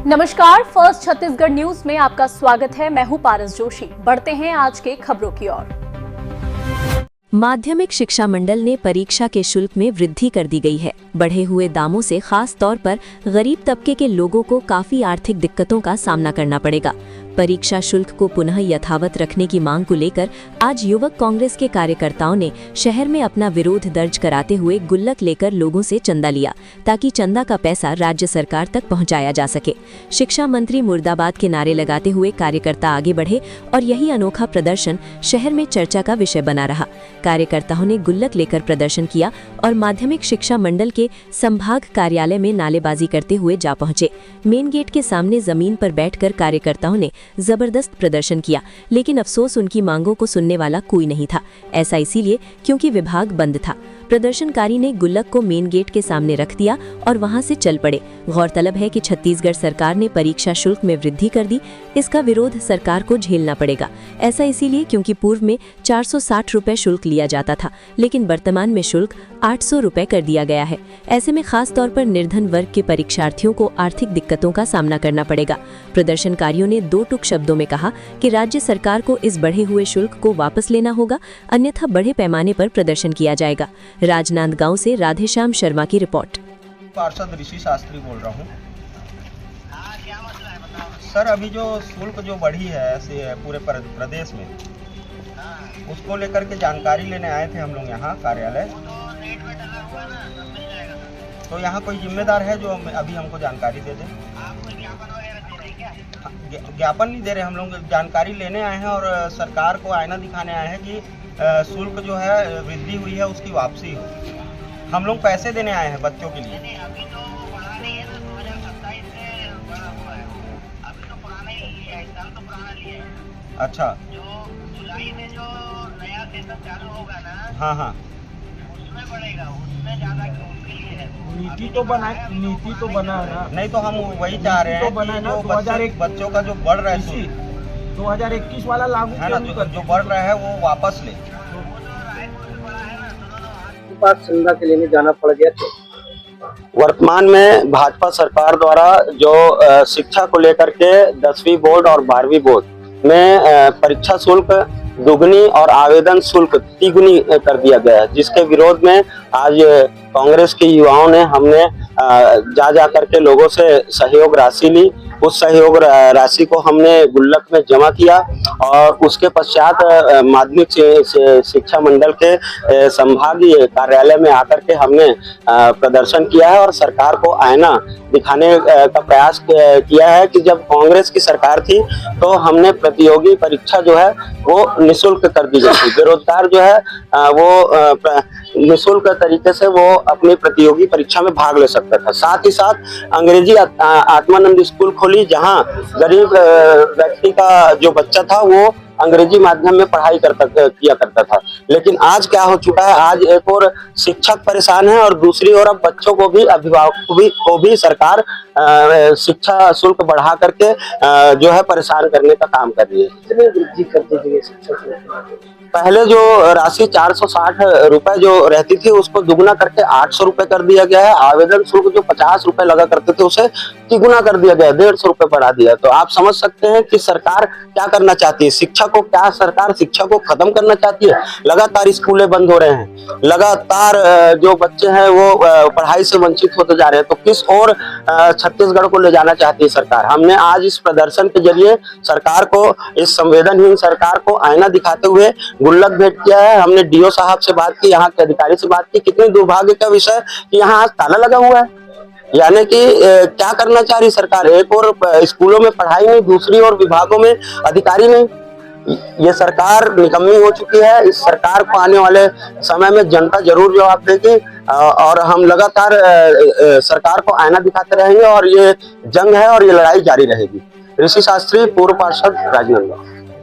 नमस्कार, first Chhattisgarh news में आपका स्वागत है। मैं हूं पारस जोशी। बढ़ते हैं आज के खबरों की ओर। माध्यमिक शिक्षा मंडल ने परीक्षा के शुल्क में वृद्धि कर दी गई है। बढ़े हुए दामों से खास तौर पर गरीब तबके के लोगों को काफी आर्थिक दिक्कतों का सामना करना पड़ेगा। परीक्षा शुल्क को पुनः यथावत रखने की मांग को लेकर आज युवक कांग्रेस के कार्यकर्ताओं ने शहर में अपना विरोध दर्ज कराते हुए गुल्लक लेकर लोगों से चंदा लिया, ताकि चंदा का पैसा राज्य सरकार तक पहुंचाया जा सके। शिक्षा मंत्री मुर्दाबाद के नारे लगाते हुए कार्यकर्ता आगे बढ़े और यही अनोखा प्रदर्शन शहर में चर्चा का विषय बना रहा। कार्यकर्ताओं ने गुल्लक लेकर प्रदर्शन किया और माध्यमिक शिक्षा मंडल के संभाग कार्यालय में नालेबाजी करते हुए जा पहुंचे। मेन गेट के सामने जमीन पर बैठकर कार्यकर्ताओं ने जबरदस्त प्रदर्शन किया, लेकिन अफसोस उनकी मांगों को सुनने वाला कोई नहीं था। ऐसा इसीलिए क्योंकि विभाग बंद था। प्रदर्शनकारी ने गुल्लक को मेन गेट के सामने रख दिया और वहां से चल पड़े। गौरतलब है कि छत्तीसगढ़ सरकार ने परीक्षा शुल्क में वृद्धि कर दी। इसका विरोध सरकार को झेलना पड़ेगा। ऐसा इसीलिए क्योंकि पूर्व में 460 रुपए शुल्क लिया जाता था, लेकिन वर्तमान में शुल्क 800 रुपए कर दिया गया है। ऐसे में खास तौर पर निर्धन वर्ग के परीक्षार्थियों को आर्थिक दिक्कतों का सामना करना पड़ेगा। प्रदर्शनकारियों ने दो टूक शब्दों में कहा कि राज्य सरकार को इस बढ़े हुए शुल्क को वापस लेना होगा, अन्यथा बड़े पैमाने पर प्रदर्शन किया जाएगा। राजनांदगांव से राधेश्याम शर्मा की रिपोर्ट। पार्षद ऋषि शास्त्री बोल रहा हूँ। सर, अभी जो शुल्क जो बढ़ी है पूरे प्रदेश में, उसको लेकर के जानकारी लेने आए थे हम लोग यहाँ कार्यालय। तो यहाँ कोई जिम्मेदार है जो अभी हमको जानकारी दे दे? ज्ञापन नहीं दे रहे, हम लोग जानकारी लेने आए हैं और सरकार को आईना दिखाने आए हैं कि शुल्क जो है वृद्धि हुई है उसकी वापसी हो। हम लोग पैसे देने आए हैं बच्चों के लिए। अभी तो बढ़ा नहीं है, 2027 से बढ़ा हुआ है। अभी तो पुराना ही है, इस साल तो पुराना लिया है। अच्छा, जो जुलाई में जो नया सेशन चालू होगा ना, हाँ, उसमें बढ़ेगा, उसमें ज्यादा उनके लिए है। नीति तो बना है ना। नहीं तो हम वही चाह रहे हैं कि जो बच्चों का जो बढ़ रहा है 2021 वाला लागू है ना, जो बढ़ रहा है वो वापस ले। चंदा के लिए जाना पड़ गया। वर्तमान में भाजपा सरकार द्वारा जो शिक्षा को लेकर के 10वीं बोर्ड और 12वीं बोर्ड में परीक्षा शुल्क दुगनी और आवेदन शुल्क तिगुनी कर दिया गया है, जिसके विरोध में आज कांग्रेस के युवाओं ने हमने जा करके लोगों से सहयोग राशि ली। उस सहयोग राशि को हमने गुल्लक में जमा किया और उसके पश्चात माध्यमिक शिक्षा मंडल के संभागीय कार्यालय में आकर के हमने प्रदर्शन किया है और सरकार को आईना दिखाने का प्रयास किया है कि जब कांग्रेस की सरकार थी तो हमने प्रतियोगी परीक्षा जो है वो निःशुल्क कर दी गई थी। बेरोजगार जो है वो निःशुल्क तरीके से वो अपनी प्रतियोगी परीक्षा में भाग ले सकता था। साथ ही साथ अंग्रेजी आत्मानंद स्कूल खोली, जहां गरीब व्यक्ति का जो बच्चा था वो अंग्रेजी माध्यम में पढ़ाई किया करता था। लेकिन आज क्या हो चुका है, आज एक और शिक्षक परेशान है और दूसरी ओर अब बच्चों को भी, अभिभावकों को भी सरकार शिक्षा शुल्क बढ़ा करके जो है परेशान करने का काम कर रही है। कितनी वृद्धि कर दी गई शिक्षा शुल्क? पहले जो राशि 460 रुपए जो रहती थी उसको दुगुना करके 800 रुपए कर दिया गया है। आवेदन शुल्क जो 50 रुपए लगा करते थे उसे तिगुना कर दिया गया, 150 रुपए बढ़ा दिया। तो आप समझ सकते हैं कि सरकार क्या करना चाहती है। सरकार शिक्षा को खत्म करना चाहती है। लगातार स्कूलें बंद हो रहे हैं, लगातार जो बच्चे हैं वो पढ़ाई से वंचित होते जा रहे हैं। तो किस और छत्तीसगढ़ को ले जाना चाहती है सरकार? हमने आज इस प्रदर्शन के जरिए सरकार को, इस संवेदनहीन सरकार को आईना दिखाते हुए गुल्लक भेंट किया है। हमने डीओ साहब से बात की, यहाँ के अधिकारी से बात की। कितनी दुर्भाग्य का विषय कि यहाँ आज ताला लगा हुआ है। यानी कि क्या करना चाह रही सरकार? एक और स्कूलों में पढ़ाई नहीं, दूसरी ओर विभागों में अधिकारी नहीं। ये सरकार निकम्मी हो चुकी है। इस सरकार को आने वाले समय में जनता जरूर जवाब देगी और हम लगातार सरकार को आईना दिखाते रहेंगे और ये जंग है और ये लड़ाई जारी रहेगी। ऋषि शास्त्री, पूर्व पार्षद, राजनांदगांव।